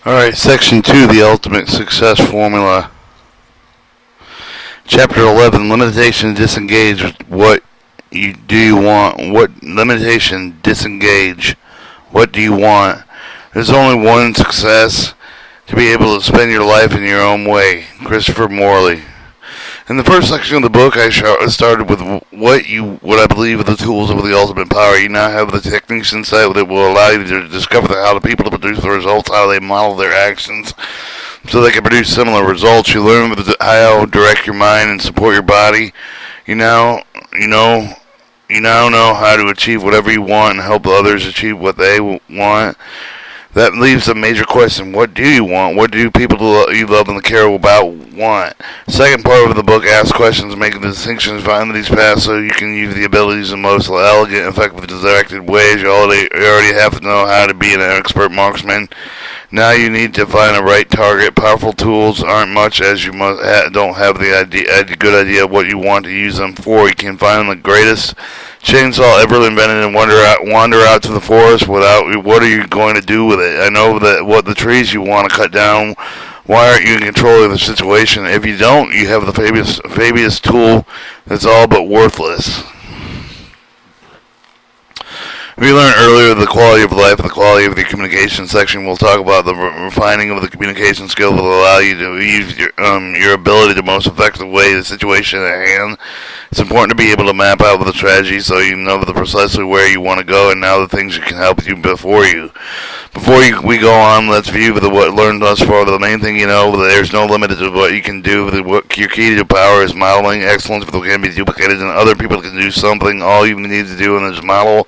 Alright, Section 2, The Ultimate Success Formula. Chapter 11, Limitation Disengage. Do you want? What limitation? Disengage. What do you want? There's only one success: to be able to spend your life in your own way. Christopher Morley. In the first section of the book, I started with what I believe are the tools of the ultimate power. You now have the techniques inside that will allow you to discover how the people to produce the results, how they model their actions, so they can produce similar results. You learn how to direct your mind and support your body. You now know how to achieve whatever you want and help others achieve what they want. That leaves a major question. What do you want? What do people you love and care about want? The second part of the book asks questions, making the distinctions, find these paths so you can use the abilities in most elegant, effective, directed ways. You already have to know how to be an expert marksman. Now you need to find a right target. Powerful tools aren't much as you don't have the good idea of what you want to use them for. You can find the greatest chainsaw ever invented and wander out to the forest without. What are you going to do with it? I know that what the trees you want to cut down. Why aren't you in control of the situation? If you don't, you have the Fabius tool that's all but worthless. We learned earlier the quality of life and the quality of the communication section. We'll talk about the refining of the communication skill that will allow you to use your ability the most effective way the situation at hand. It's important to be able to map out with a strategy so you know precisely where you want to go and now the things that can help you before we go on, let's view what learned thus far. The main thing there's no limit to what you can do. What your key to power is modeling excellence, but it can be duplicated and other people can do something. All you need to do is model.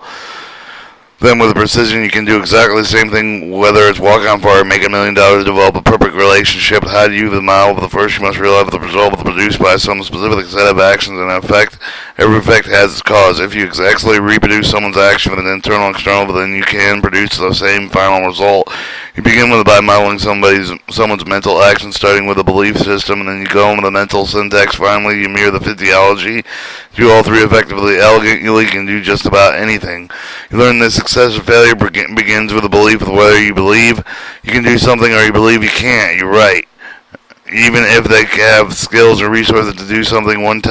Then with precision, you can do exactly the same thing, whether it's walk on fire, make $1 million, develop a perfect relationship. How do you the model? The first, you must realize the result is produced by some specific set of actions and effect. Every effect has its cause. If you exactly reproduce someone's action with an internal and external, then you can produce the same final result. You begin by modeling someone's mental action, starting with a belief system, and then you go into the mental syntax. Finally, you mirror the physiology. Do all three effectively, elegantly, can do just about anything. You learn this success or failure begins with a belief of whether you believe you can do something or you believe you can't. You're right. Even if they have skills or resources to do something, once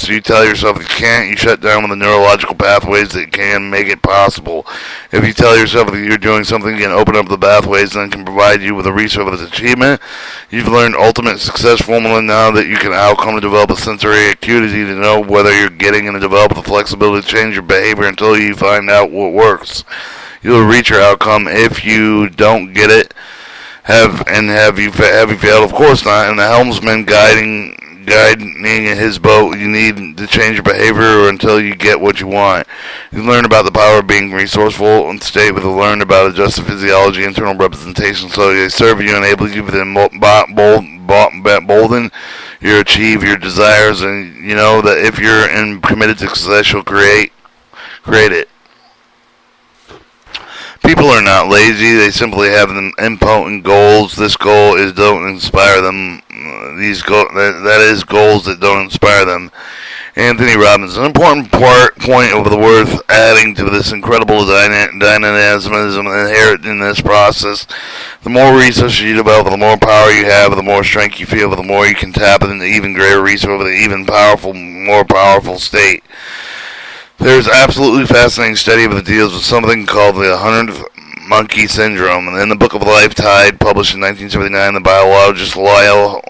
you tell yourself you can't, you shut down the neurological pathways that can make it possible. If you tell yourself that you're doing something, you can open up the pathways and can provide you with a resource of achievement. You've learned ultimate success formula now that you can outcome to develop a sensory acuity to know whether you're getting and to develop the flexibility to change your behavior until you find out what works. You'll reach your outcome. If you don't get it, have you failed? Of course not. And the helmsman guiding his boat, you need to change your behavior until you get what you want. You learn about the power of being resourceful and stay with learn about adjusted physiology, internal representation, so they serve you, enable you to embolden you achieve your desires, and you know that if you're committed to success, you'll create it. People are not lazy, they simply have impotent goals. This goal don't inspire them. That is goals that don't inspire them. Anthony Robbins. An important point of the worth adding to this incredible dynamism inherent in this process. The more resources you develop, the more power you have, the more strength you feel, the more you can tap into even greater resources, the even more powerful state. There's absolutely fascinating study that deals with something called the 100th monkey syndrome. And in the Book of Life Tide, published in 1979, the biologist Lyle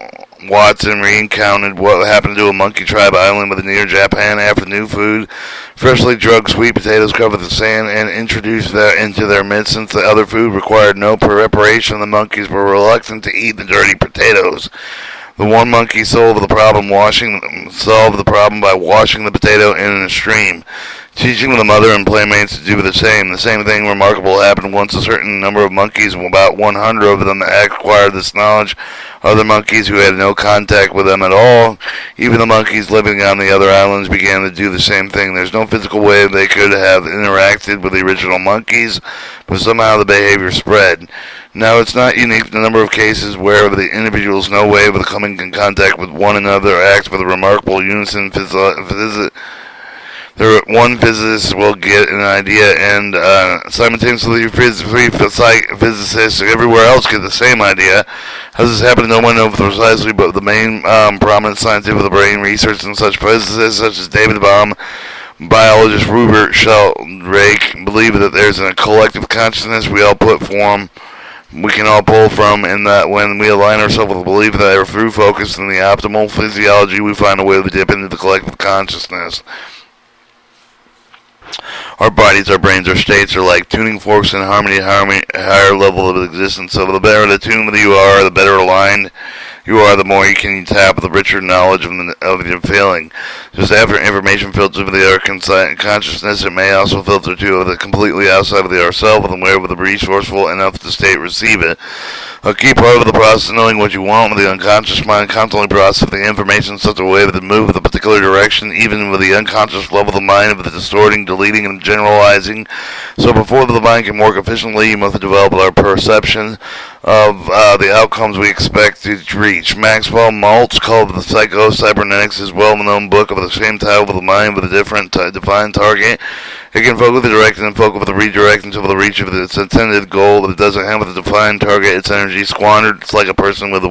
Watson recounted what happened to a monkey tribe island near Japan after new food, freshly drugged sweet potatoes covered with sand, and introduced that into their midst. Since the other food required no preparation, the monkeys were reluctant to eat the dirty potatoes. The one monkey solved the problem by washing the potato in a stream, teaching the mother and playmates to do the same. The same thing remarkable happened once a certain number of monkeys, about 100 of them, acquired this knowledge. Other monkeys who had no contact with them at all, even the monkeys living on the other islands, began to do the same thing. There's no physical way they could have interacted with the original monkeys, but somehow the behavior spread. Now, it's not unique to the number of cases where the individuals no way of coming in contact with one another act with a remarkable unison One physicist will get an idea, and simultaneously three physicists everywhere else get the same idea. How does this happen? No one knows precisely, but the main prominent scientists of the brain research and such physicists, such as David Bohm, biologist Rupert Sheldrake, believe that there's a collective consciousness we can all pull from, and that when we align ourselves with the belief that through focus on the optimal physiology, we find a way to dip into the collective consciousness. Our bodies, our brains, our states are like tuning forks in harmony, higher level of existence. So the better attuned you are, the better aligned you are, the more you can tap the richer knowledge of your feeling. Just after information filters into the other consciousness, it may also filter to the completely outside of the ourself, and where the resourceful enough to state receive it. A key part of the process of knowing what you want with the unconscious mind constantly processes the information in such a way that it moves in a particular direction, even with the unconscious level of the mind, with the distorting, deleting, and generalizing. So before the mind can work efficiently, you must develop our perception of the outcomes we expect to reach. Maxwell Maltz, called the Psycho-Cybernetics, his well-known book of the same title with the mind with a different defined target. It can focus the direction and focus with the redirect until the reach of its intended goal, but it doesn't have a defined target. Its energy squandered. It's like a person with a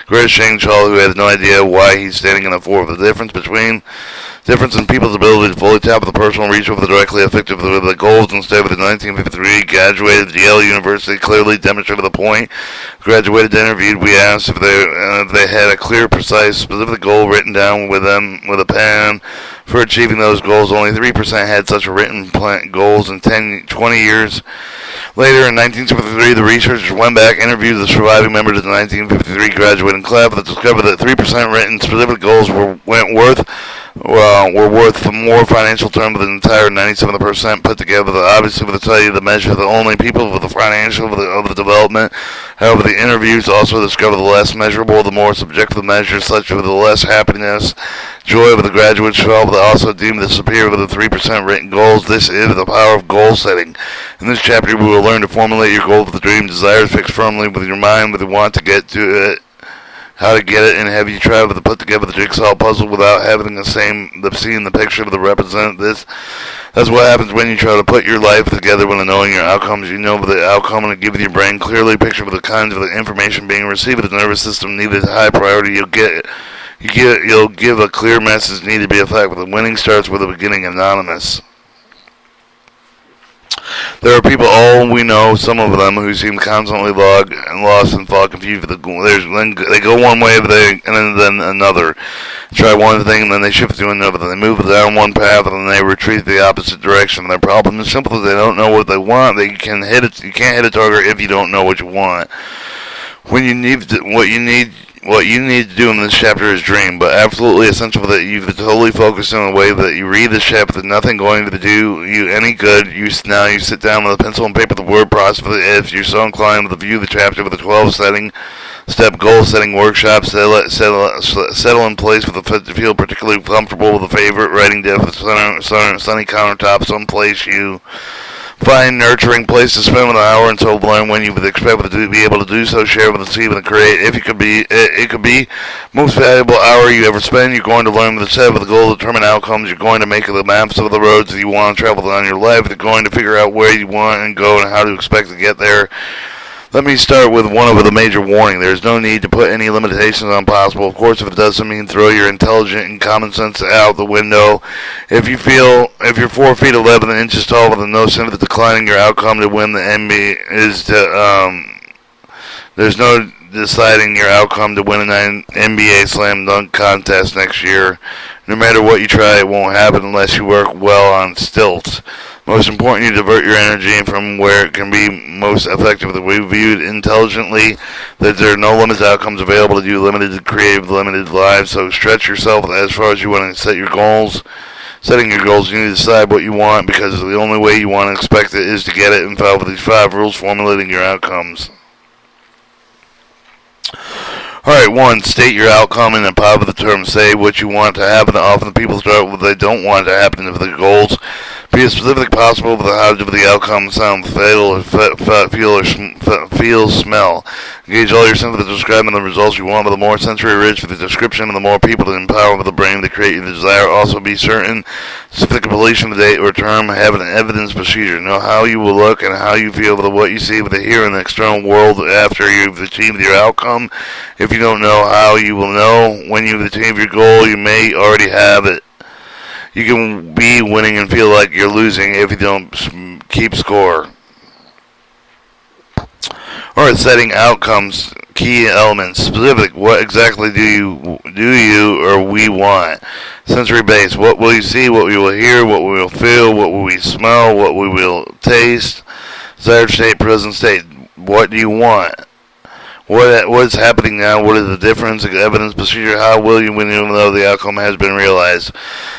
greatest Shang Chal who has no idea why he's standing in the fore. The difference in people's ability to fully tap the personal reach over the directly effective with the goals. Instead of the 1953 graduated Yale University clearly demonstrated the point. Graduated interviewed, we asked if they had a clear, precise, specific goal written down with them with a pen for achieving those goals. Only 3% had such written goals. In 20 years later, in 1973, the researchers went back, interviewed the surviving members of the 1953 graduating class, that discovered that 3% written specific goals were worth more financial terms than the entire 97% put together. Obviously, with the tell you the measure, the only people with the financial of the development. However, the interviews also discovered the less measurable, the more subjective measures, such as the less happiness, joy of the graduates felt, but also deemed the superior of the 3% written goals. This is the power of goal setting. In this chapter, we will learn to formulate your goal with the dream, desires fixed firmly with your mind, with the want to get to it, how to get it, and have you tried to put together the jigsaw puzzle without having seeing the picture of the represent this. That's what happens when you try to put your life together when knowing your outcomes. You know the outcome and give your brain clearly a picture of the kinds of the information being received. If the nervous system needed high priority, you'll give a clear message needed to be effective. The winning starts with the beginning anonymous. There are people, all we know, some of them, who seem constantly lost and fall confused. They go one way and then another. Try one thing and then they shift to another. They move down one path and then they retreat the opposite direction. Their problem is simple: they don't know what they want. You can't hit a target if you don't know what you want. What you need to do in this chapter is dream, but absolutely essential that you totally focus in a way that you read this chapter. Nothing going to do you any good. You sit down with a pencil and paper, the word process. If you're so inclined to view the chapter with a 12-step goal setting workshop, settle in place with to feel particularly comfortable with a favorite writing desk, sunny countertop, someplace you find nurturing place to spend an hour and so learn when you would expect to be able to do so. Share with the team and create. If it could be most valuable hour you ever spend. You're going to learn with the set with the goal to determine outcomes. You're going to make the maps of the roads that you want to travel on your life. You're going to figure out where you want and go and how to expect to get there. Let me start with one of the major warning. There's no need to put any limitations on possible. Of course, if it doesn't mean throw your intelligence and common sense out the window. If you're 4 feet 11 inches tall with no sense of declining your outcome to win the NBA there's no deciding your outcome to win an NBA slam dunk contest next year. No matter what you try, it won't happen unless you work well on stilts. Most important, you divert your energy from where it can be most effective. We viewed intelligently that there are no limited outcomes available to you, limited creative, limited lives. So stretch yourself as far as you want to set your goals. Setting your goals, you need to decide what you want, because the only way you want to expect it is to get it, and follow these 5 rules formulating your outcomes. Alright, 1. State your outcome in a positive term. Say what you want to happen. Often people start with what they don't want to happen if their goals. Be as specific as possible with the how of the outcome, sound, feel, smell. Engage all your senses to describing the results you want, but the more sensory rich the description, and the more people to empower with the brain to create the desire. Also be certain, specific completion of the date or term, have an evidence procedure. Know how you will look and how you feel with what you see with the here and the external world after you've achieved your outcome. If you don't know how, you will know when you've achieved your goal. You may already have it. You can be winning and feel like you're losing if you don't keep score. Alright, setting outcomes, key elements, specific. What exactly do you or we want? Sensory based. What will you see? What we will hear? What we will feel? What will we smell? What we will taste? Desired state, present state. What do you want? What's happening now? What is the difference? Evidence procedure. How will you win even though the outcome has been realized?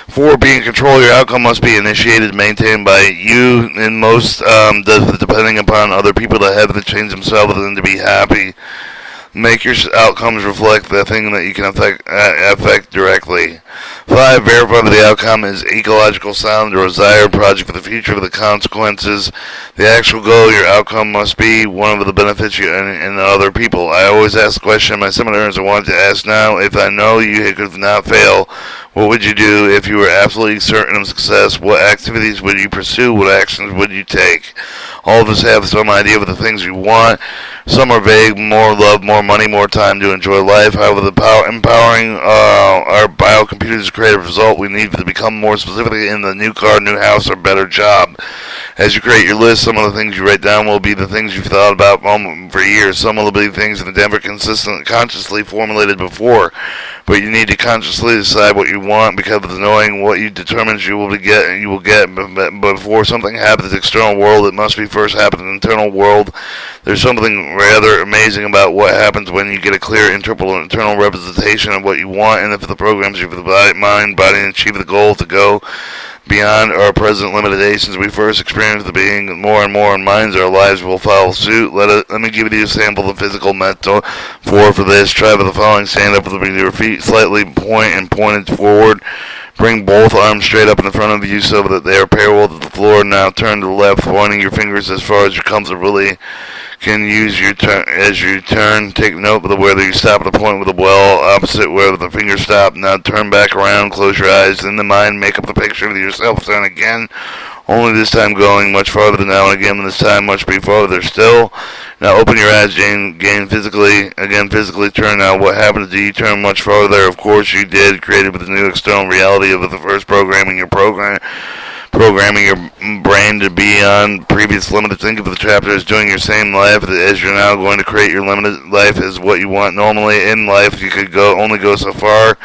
4. Be in control. Your outcome must be initiated and maintained by you, and most depending upon other people to have to change themselves and to be happy. Make your outcomes reflect the thing that you can affect directly. 5. Verify that the outcome is ecological sound or desired project for the future of the consequences. The actual goal, your outcome must be one of the benefits you and other people. I always ask the question in my seminars I wanted to ask now. If I know you could not fail, what would you do if you were absolutely certain of success? What activities would you pursue? What actions would you take? All of us have some idea of the things we want. Some are vague, more love, more money, more time to enjoy life. However, empowering our biocomputers to create a result we need to become more specific in the new car, new house, or better job. As you create your list, some of the things you write down will be the things you've thought about for years. Some will be things that never consciously formulated before. But you need to consciously decide what you want, because of knowing what you determines you will get. But before something happens in the external world, it must be first happen in the internal world. There's something rather amazing about what happens when you get a clear internal representation of what you want, and if the programs you for the mind, body, and achieve the goal to go beyond our present limitations we first experience the being more and more in minds, our lives will follow suit. Let me give you a sample of physical mental for this. Try with the following. Stand up with your feet slightly pointed forward. Bring both arms straight up in front of you so that they are parallel to the floor. Now turn to the left, pointing your fingers as far as you comfortably can use as you turn. Take note of whether you stop at the point with the well opposite where the fingers stop. Now turn back around, close your eyes. In the mind, make up the picture of yourself. Turn again, only this time going much farther than now, and again this time much be farther still. Now open your eyes, physically turn. Now what happened? Did you turn much farther? Of course you did. Created with the new external reality of the first programming your brain to be on previous limited. Think of the chapter as doing your same life as you're now going to create your limited life as what you want. Normally in life you could only go so far,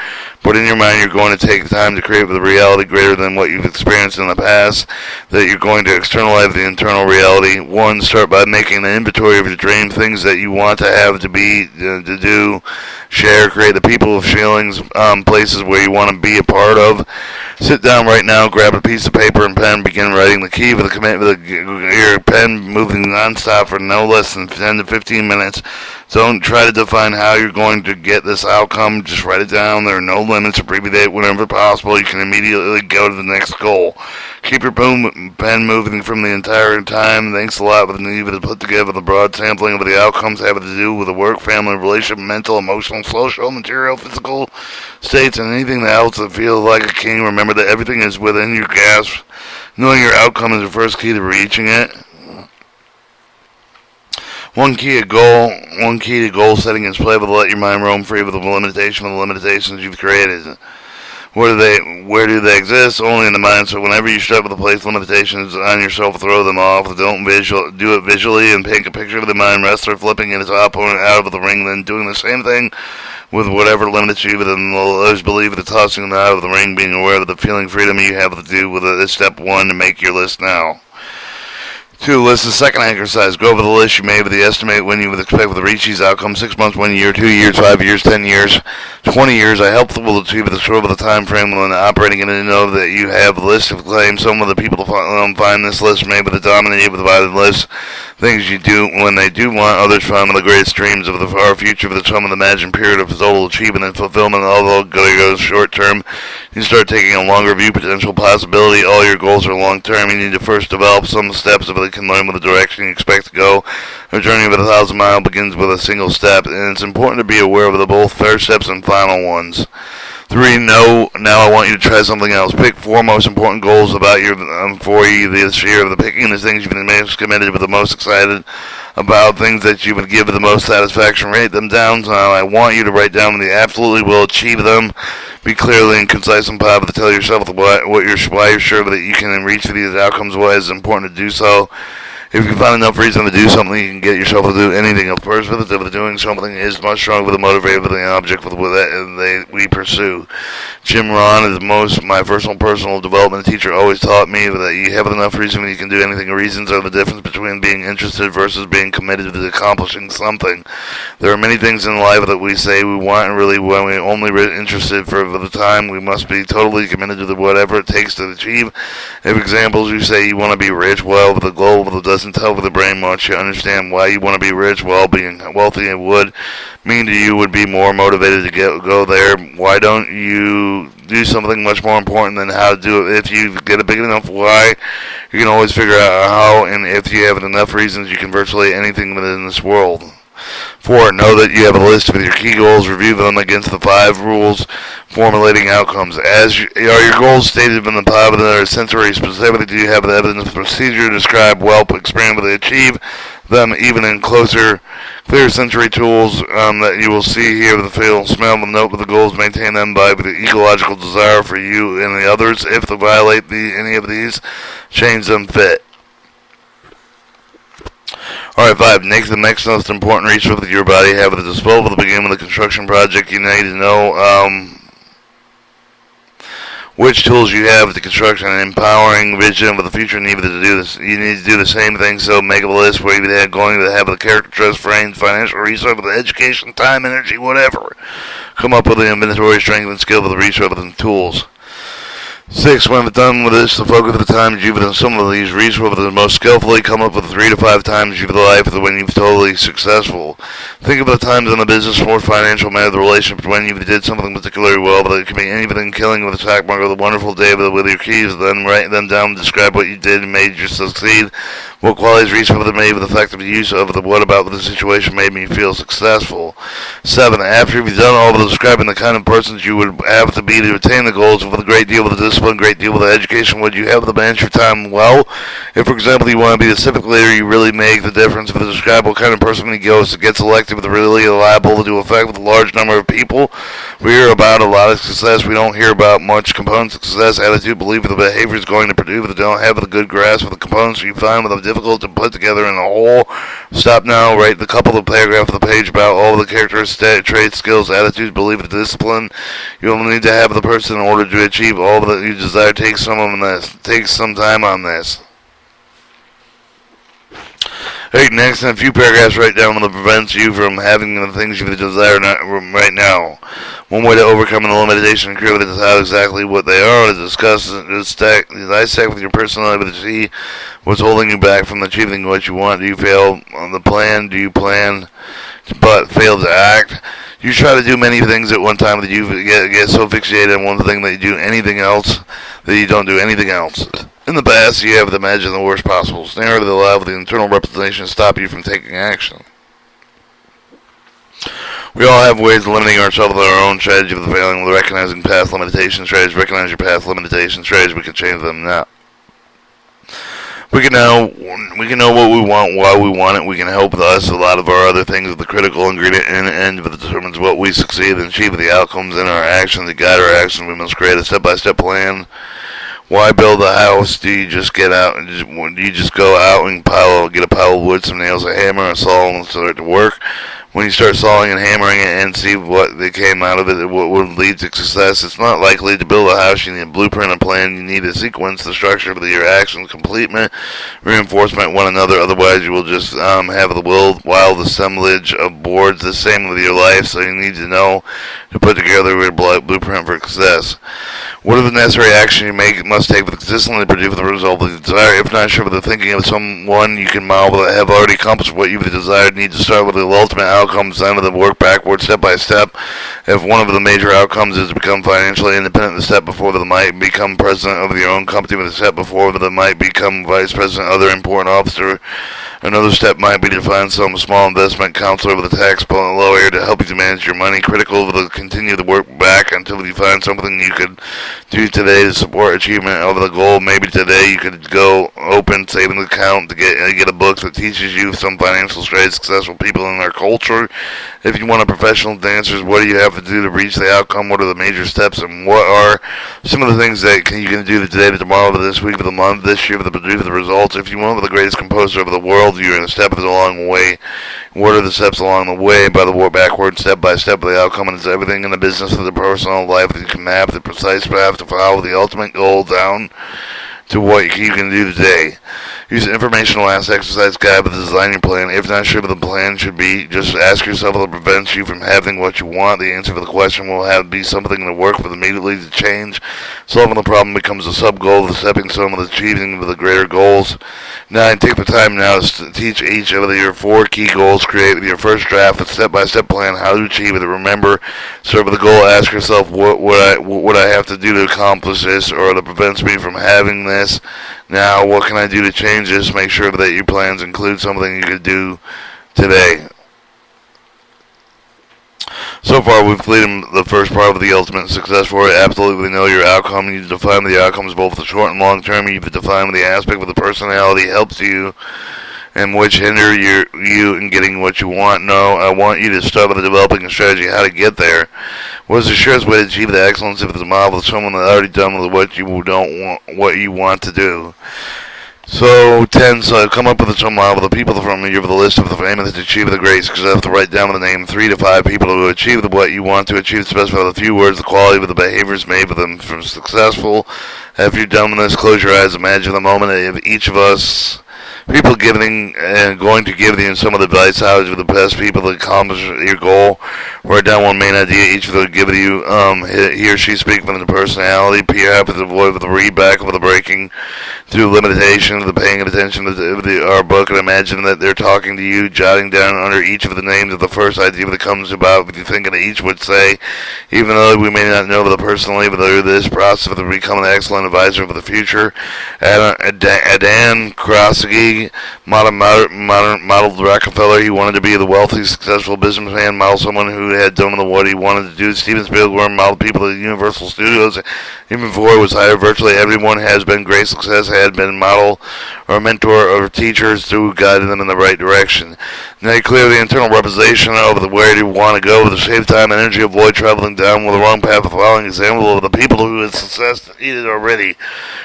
but in your mind you're going to take time to create with a reality greater than what you've experienced in the past, that you're going to externalize the internal reality. 1. Start by making an inventory of your dream, things that you want to have, to be, to do, share, create the people, feelings, places where you want to be a part of. Sit down right now, grab a piece of paper and pen, begin writing. The key for the commitment, your pen moving nonstop for no less than 10 to 15 minutes. Don't try to define how you're going to get this outcome. Just write it down. There are no limits. Abbreviate whenever possible. You can immediately go to the next goal. Keep your pen moving from the entire time. Thanks a lot for the need to put together the broad sampling of the outcomes having to do with the work, family, relationship, mental, emotional, social, material, physical states, and anything else that feels like a king. Remember that everything is within your grasp. Knowing your outcome is the first key to reaching it. One key to goal setting is play with let your mind roam free with the limitation of the limitations you've created. Where do they exist? Only in the mind. So whenever you start with the place limitations on yourself, throw them off. Do it visually and paint a picture of the mind wrestler flipping its opponent out of the ring, then doing the same thing with whatever limits you, but then always believe that tossing them out of the ring, being aware of the feeling freedom you have to do with it is step 1 to make your list now. 2. List the second exercise. Go over the list you made with the estimate when you would expect to reach these outcomes. 6 months, 1 year, 2 years, 5 years, 10 years, 20 years. I help people achieve the scope of the time frame when operating and know that you have a list of claims. Some of the people find this list made with the dominated with the list. Things you do when they do want, others find one of the greatest dreams of the far future for the sum of the imagined period of total achievement and fulfillment. Although it goes short term, you start taking a longer view potential possibility. All your goals are long term. You need to first develop some steps of it can learn with the direction you expect to go. A journey of 1,000 miles begins with a single step, and it's important to be aware of the both first steps and final ones. 3. No, now I want you to try something else. Pick 4 most important goals about your for you this year. The picking the things you've been most committed with, the most excited about, things that you would give the most satisfaction. Write them down. Now I want you to write down when you absolutely will achieve them. Be clearly and concise and positive. Tell yourself why you're sure that you can reach these outcomes. Why it's important to do so. If you find enough reason to do something, you can get yourself to do anything. Of course, with doing something is much stronger with the motivator than the object with that we pursue. Jim Rohn is my personal development teacher. Always taught me that you have enough reason when you can do anything. Reasons are the difference between being interested versus being committed to accomplishing something. There are many things in life that we say we want, and really when we're only interested for the time, we must be totally committed to whatever it takes to achieve. If examples, you say you want to be rich, well, the goal doesn't tell the brain much. You understand why you want to be rich. Well, being wealthy it would mean to you would be more motivated to go there. Why don't you do something much more important than how to do it? If you get a big enough why, you can always figure out how, and if you have enough reasons, you can virtually anything within this world. 4. Know that you have a list with your key goals. Review them against the 5 rules formulating outcomes. Are your goals stated in the positive sensory specifically? Do you have the evidence procedure to describe well, experience to achieve them, even in clear sensory tools that you will see, hear, the feel, smell, the note with the goals, maintain them by the ecological desire for you and the others. If they violate any of these, change them fit. Alright, 5. Make the next most important resource with your body. Have it at disposal at the beginning of the construction project. You need to know which tools you have with the construction and empowering vision for the future. You need to do this. You need to do the same thing. So make a list where you're going to have the character, trust, frames, financial resource, the education, time, energy, whatever. Come up with the inventory, strength, and skill for the resource and tools. 6. When we're done with this, the focus of the time you've done some of these resources most skillfully. Come up with 3 to 5 times you've life when you've totally successful. Think of the times in the business, sport, financial matter, the relationship when you did something particularly well. But it can be anything, killing with a stock market, the wonderful day with your keys. Then write them down, describe what you did and made you succeed. What qualities resources made with effective use of the what about the situation made me feel successful. 7. After you've done all the describing the kind of persons you would have to be to attain the goals with a great deal of the discipline, great deal of the education, would you have to manage your time well? If, for example, you want to be the civic leader, you really make the difference. If the describe what kind of person when he goes to get elected with really liable to affect with a large number of people. We hear about a lot of success. We don't hear about much components of success, attitude, belief, the behavior is going to produce, but they don't have the good grasp of the components you find with them difficult to put together in a whole. Stop now, write the couple of paragraphs of the page about all the characteristics, traits, skills, attitudes, belief, and discipline you will need to have the person in order to achieve all that you desire. Take some time on this. 8. Next, in a few paragraphs, write down what prevents you from having the things you desire right now. One way to overcome an limitation and create is how exactly what they are. To discuss, dissect with your personality to see what's holding you back from achieving what you want. Do you fail on the plan? Do you plan but fail to act? You try to do many things at one time that you get so fixated on one thing that you do anything else that you don't do anything else. In the past, you have imagined the worst possible scenario that allow the internal representation to stop you from taking action. We all have ways of limiting ourselves with our own strategy for the failing. With recognizing past limitation strategies, recognize your past limitation strategies. We can change them now. We can know what we want, why we want it. We can help us a lot of our other things with the critical ingredient in the end that determines what we succeed and achieve the outcomes in our actions. To guide our actions, we must create a step-by-step plan. Why build a house? Do you just go out and get a pile of wood, some nails, a hammer, a saw, and start to work? when you start sawing and hammering it and see what they came out of it, what would lead to success. It's not likely to build a house. You need a blueprint, a plan. You need a sequence, the structure of your actions, completement, reinforcement, one another. Otherwise, you will just have the wild assemblage of boards. The same with your life. So you need to know to put together a blueprint for success. What are the necessary action you must take to consistently produce the result of the desire? If not sure of the thinking of someone you can model that have already accomplished what you've desired, you need to start with the ultimate outcomes, then to work backward step by step. If one of the major outcomes is to become financially independent, the step before that might become president of your own company, with the step before that might become vice president, other important officer. Another step might be to find some small investment counselor with a tax lawyer to help you to manage your money. Critical to continue to work back until you find something you could do today to support achievement of the goal. Maybe today you could go open savings account to get a book that teaches you some financial strategies, successful people in our culture. If you want a professional dancers, what do you have to do to reach the outcome? What are the major steps, and what are some of the things that you can do today, tomorrow, this week, the month, this year, to produce the results? If you want to be the greatest composer of the world, you're going to step along the way. What are the steps along the way? By the war backward, step by step, of the outcome, and it's everything in the business of the personal life that you can map the precise path to follow the ultimate goal down to what you can do today. Use an informational exercise guide with the design your plan. If not sure what the plan should be, just ask yourself what prevents you from having what you want. The answer for the question will be something to work with immediately to change. Solving the problem becomes a sub-goal, the stepping stone of achieving the greater goals. 9. Take the time now to teach each of your 4 key goals. Create your first draft, a step-by-step plan, how to achieve it. Remember, start with the goal. Ask yourself, what would I have to do to accomplish this, or that prevents me from having this? Now, what can I do to change this? Make sure that your plans include something you could do today. So far, we've completed the first part of the ultimate success for it. Absolutely know your outcome. You define the outcomes both the short and long term. You define the aspect of the personality helps you and which hinder you in getting what you want. No, I want you to start with developing a strategy how to get there. What is the surest way to achieve the excellence if it's a model of someone that's already done with what you want to do? So 10. So come up with some model of the people from you, the list of the famous to achieve the great success. To write down the name 3 to 5 people who achieve what you want to achieve. Specify the few words, the quality of the behaviors made for them from successful. After you're done with this, close your eyes. Imagine the moment of each of us. People giving and going to give you some of the advice how to the best people to accomplish your goal. Write down one main idea each of them give you. He or she speak from the personality. Peer happy to avoid with the read back of the breaking through limitation, the paying attention to our book, and imagine that they're talking to you, jotting down under each of the names of the first idea that comes about. With you thinking that each would say, even though we may not know the personally, but through this process of becoming an excellent advisor for the future. Dan Krosky modeled Rockefeller. He wanted to be the wealthy, successful businessman. Modeled someone who had done what he wanted to do. Steven Spielberg modeled people at Universal Studios. Even before he was hired, virtually everyone has been great success, had been a model or a mentor or teachers who guided them in the right direction. Now you clear the internal representation of where you want to go. With the save time and energy, avoid traveling down with the wrong path. The following example of the people who have succeeded already.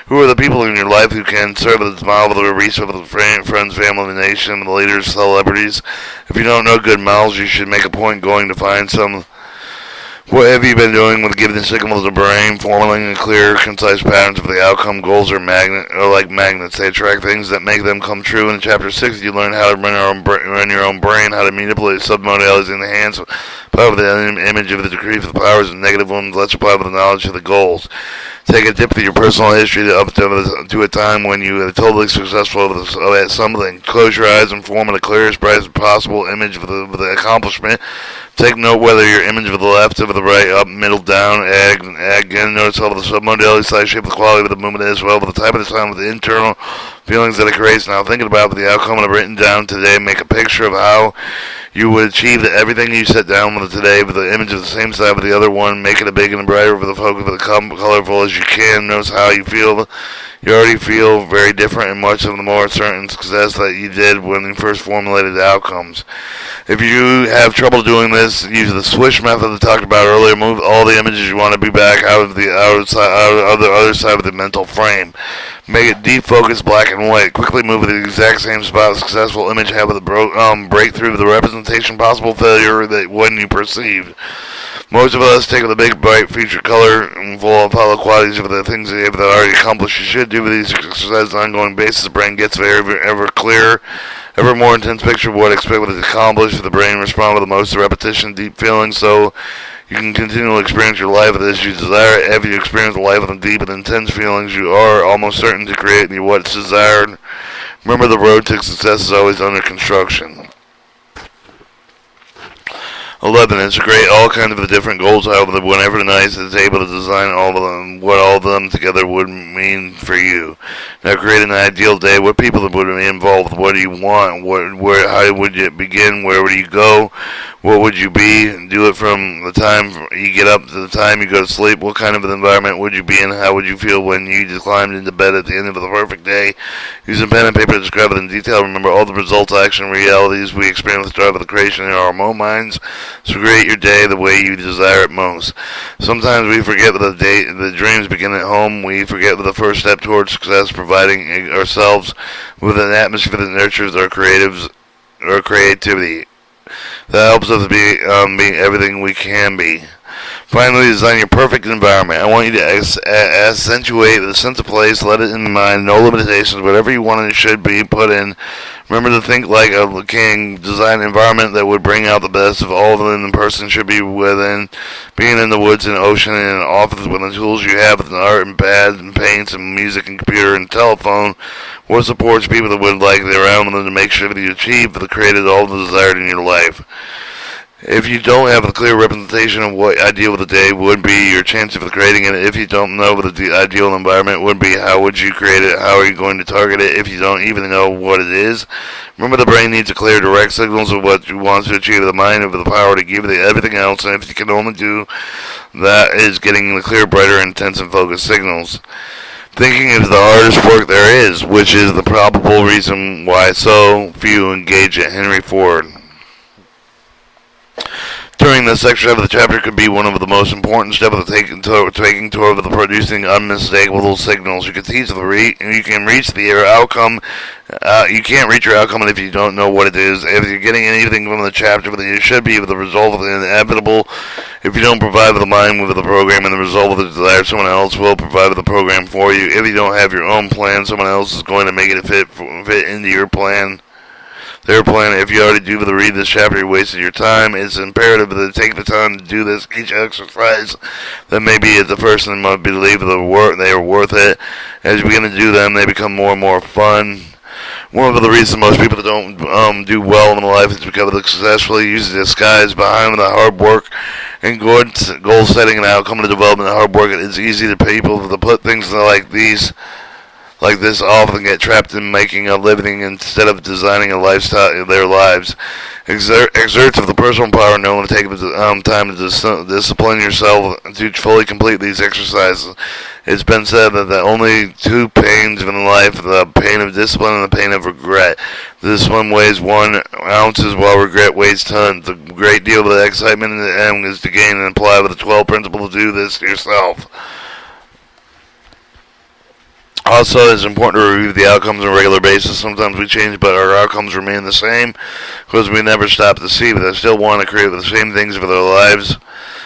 Who are the people in your life who can serve as a model of the resource of the friends, family, the nation, the leaders, celebrities? If you don't know good models, you should make a point going to find some. What have you been doing with giving the signal to the brain, formulating clear, concise patterns of the outcome? Goals are like magnets. They attract things that make them come true. In Chapter 6, you learn how to run your own brain, how to manipulate submodalities in the hands, power of the image of the decree for the powers of negative ones. Let's apply with the knowledge of the goals. Take a dip through your personal history up to a time when you were totally successful at something. Close your eyes and form the clearest, brightest possible image of the accomplishment. Take note whether your image of the left, of the right, up, middle, down, again. Notice all of the submodality, size, shape, the quality of the movement as well, but the type of the sound, with the internal feelings that it creates. Now thinking about the outcome I've written down today, make a picture of how you would achieve everything you set down with it today, with the image of the same side with the other one. Make it a big and brighter with the focus of the colorful as you can. Notice how you feel You already feel very different and much of the more certain success that you did when you first formulated the outcomes. If you have trouble doing this, use the swish method I talked about earlier. Move all the images you want to be back out of the other side of the mental frame. Make it deep focus, black and white. Quickly move to the exact same spot the successful image had with a breakthrough of the representation possible failure that when you perceived. Most of us take the big, bright, future color and full of hollow qualities of the things that you've already accomplished. You should do with these exercises on an ongoing basis. The brain gets ever clearer, ever more intense picture of what to expect what is accomplished. The brain responds with the most repetition, deep feeling, so you can continually experience your life as you desire it. After you experience a life with deep and intense feelings, you are almost certain to create what's desired. Remember, the road to success is always under construction. 11. Integrate all kinds of the different goals, however, whenever nice is able to design all of them, what all of them together would mean for you. Now create an ideal day. What people would be involved? What do you want? How would you begin? Where would you go? What would you be? Do it from the time you get up to the time you go to sleep. What kind of an environment would you be in? How would you feel when you just climbed into bed at the end of the perfect day? Use a pen and paper to describe it in detail. Remember all the results, action, realities we experience with the drive of the creation in our own minds. So create your day the way you desire it most. Sometimes we forget that the dreams begin at home. We forget that the first step towards success, providing ourselves with an atmosphere that nurtures our creativity. That helps us be everything we can be. Finally, design your perfect environment. I want you to accentuate the sense of place, let it in mind, no limitations, whatever you want it should be put in. Remember to think like a king, design an environment that would bring out the best of all that the person should be within. Being in the woods and ocean and an office with the tools you have with art and pads and paints and music and computer and telephone. What supports people that would like their own to make sure that you achieve the created all the desired in your life. If you don't have a clear representation of what ideal of the day would be, your chance of creating it. If you don't know what the ideal environment would be, how would you create it? How are you going to target it if you don't even know what it is? Remember, the brain needs a clear, direct signals of what you want to achieve. The mind have the power to give it everything else, and if you can only do that is getting the clear, brighter, intense, and focused signals. Thinking is the hardest work there is, which is the probable reason why so few engage it. Henry Ford. During this section of the chapter could be one of the most important steps of taking toward the producing unmistakable signals. You can teach you can reach the outcome. You can't reach your outcome if you don't know what it is. If you're getting anything from the chapter, you should be the result of the inevitable. If you don't provide with the mind with the program and the result of the desire, someone else will provide with the program for you. If you don't have your own plan, someone else is going to make it fit into your plan. Their plan. If you already do read this chapter, you're wasting your time. It's imperative to take the time to do this. Each exercise that maybe at the first and must believe they are worth it. As you begin to do them, they become more and more fun. One of the reasons most people don't do well in life is because they successfully use the disguise behind the hard work and goal setting and outcome and development of hard work. It's easy to people to put things like this often get trapped in making a living instead of designing a lifestyle of their lives. Exerts of the personal power known to take time to discipline yourself to fully complete these exercises. It's been said that the only two pains in life, the pain of discipline and the pain of regret. The discipline weighs 1 ounce while regret weighs tons. The great deal of the excitement is to gain and apply with the 12 principles to do this yourself. Also, it's important to review the outcomes on a regular basis. Sometimes we change, but our outcomes remain the same because we never stop to see, but I still want to create the same things for their lives.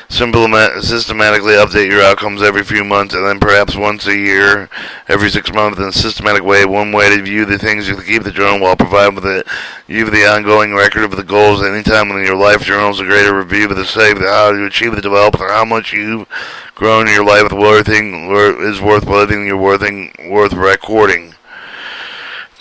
Systematically update your outcomes every few months and then perhaps once a year, every 6 months in a systematic way. One way to view the things you can keep the journal while providing with it. You have the ongoing record of the goals. Anytime in your life journal is a greater review of the save, how you achieve the development, how much you've grown in your life is worth living, worth recording.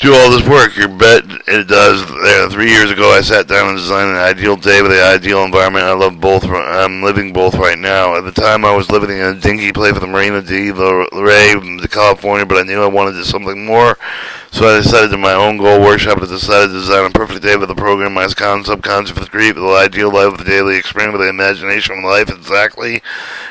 Do all this work, you bet it does. 3 years ago, I sat down and designed an ideal day with the ideal environment. I'm living both right now. At the time, I was living in a dinky place with the Marina de Rey, California, but I knew I wanted something more. So I decided to my own goal workshop. I decided to design a perfect day with the program, my subconscious for the create with the ideal life of the daily experience with the imagination of life exactly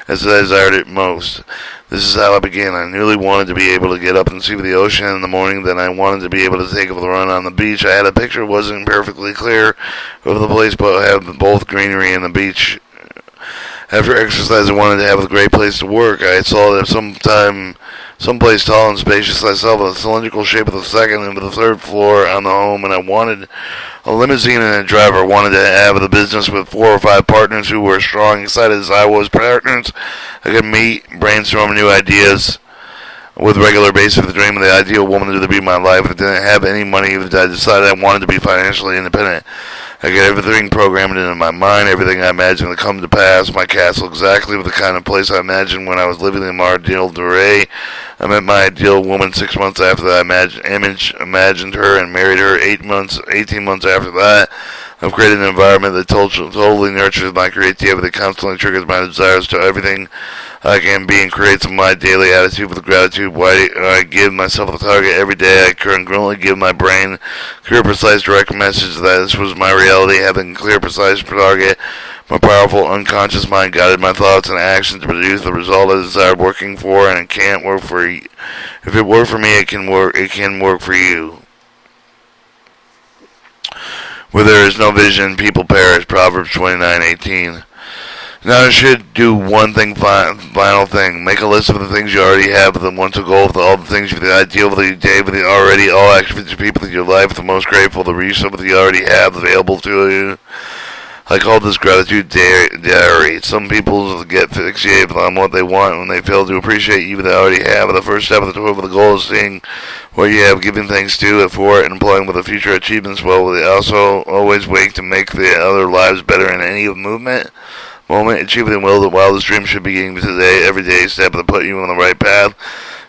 as I desired it most. This is how I began. I newly wanted to be able to get up and see the ocean in the morning. Then I wanted to be able to take a run on the beach. I had a picture, it wasn't perfectly clear of the place, but I have both greenery and the beach. After exercise, I wanted to have a great place to work. I saw that someplace tall and spacious. I saw the cylindrical shape of the second and the third floor on the home, and I wanted a limousine and a driver. I wanted to have the business with 4 or 5 partners who were strong, excited as I was. Partners I could meet, brainstorm new ideas with regular basis. The dream of the ideal woman to be my life. I didn't have any money. I decided I wanted to be financially independent. I got everything programmed into my mind, everything I imagined to come to pass. My castle exactly with the kind of place I imagined when I was living in my ideal Duray. I met my ideal woman 6 months after I imagined her and married her 18 months after that. I've created an environment that totally nurtures my creativity, constantly triggers my desires to everything I can be, and creates my daily attitude with gratitude. Why I give myself a target every day. I congruently give my brain clear, precise, direct message that this was my reality. Having a clear, precise target, my powerful unconscious mind guided my thoughts and actions to produce the result I desired, working for, and it can't work for you. If it worked for me, it can work. It can work for you. Where there is no vision, people perish. Proverbs 29:18. Now you should do one thing, final thing. Make a list of the things you already have, the one to go, with all the things, the ideal of the day, with the already, all activities, people in your life, the most grateful, the resources you already have available to you. I call this gratitude diary. Some people get fixated on what they want when they fail to appreciate you they already have. The first step of the goal is seeing what you have, giving thanks to it for it, and employing with the future achievements well. They also always wake to make the other lives better in any moment. Achieving the will, the wildest dream should be getting today, every day step to put you on the right path.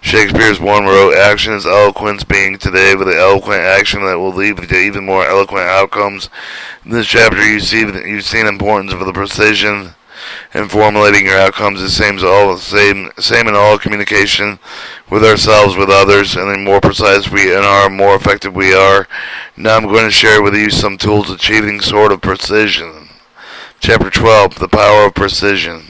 Shakespeare's one wrote, action is eloquence, being today with the eloquent action that will lead to even more eloquent outcomes. In this chapter, you've seen the importance of the precision in formulating your outcomes. The same in all communication with ourselves, with others, and the more precise we are, more effective we are. Now I'm going to share with you some tools achieving sort of precision. Chapter 12, the power of precision.